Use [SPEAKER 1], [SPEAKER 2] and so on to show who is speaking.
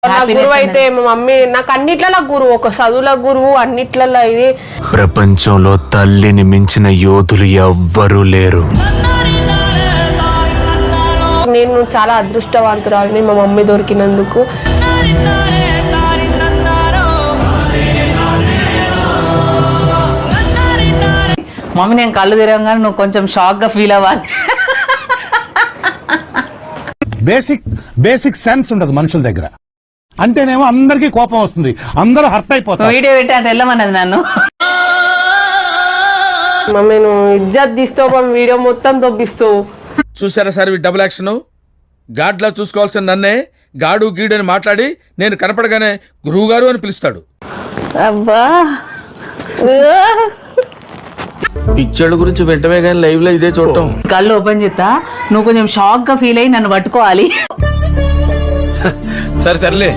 [SPEAKER 1] నా గురువు అయితే మా మమ్మీ నాకు అన్నిట్లలో గురువు, ఒక చదువుల గురువు, అన్నిట్లలో. ఇది
[SPEAKER 2] ప్రపంచంలో తల్లిని మించిన యోధులు ఎవ్వరూ లేరు.
[SPEAKER 1] నేను చాలా అదృష్టవంతురాలిని మా మమ్మీ దొరికినందుకు.
[SPEAKER 3] మమ్మీ నేను కళ్ళు తిరగగానే నువ్వు కొంచెం షాక్ గా ఫీల్ అవ్వాలి.
[SPEAKER 4] బేసిక్ సెన్స్ ఉండదు మనుషుల దగ్గర. అంటేనేమో అందరికీ కోపం వస్తుంది, అందరూ హర్ట్ అయిపోతారు.
[SPEAKER 3] వీడియో పెట్టి అంటే వెళ్ళమన్నది నన్ను.
[SPEAKER 1] మమ్మీ నువ్వు ఇజ్జత్ తీస్తావు, వీడియో మొత్తం దొబ్బిస్తావు.
[SPEAKER 5] చూసారా సార్ డబుల్ యాక్షన్? గాడ్లా చూసుకోవాల్సిన నన్నే గాడు గీడు అని మాట్లాడి నేను కనపడగానే గురువు గారు అని పిలుస్తాడు.
[SPEAKER 3] అబ్బా
[SPEAKER 5] పిక్చర్ల గురించి వెంటనే కానీ లైవ్ లో ఇదే చూడటం.
[SPEAKER 3] కళ్ళు ఓపెన్ చేస్తా, నువ్వు కొంచెం షాక్ గా ఫీల్ అయ్యి నన్ను పట్టుకోవాలి.
[SPEAKER 5] సరే తరలే.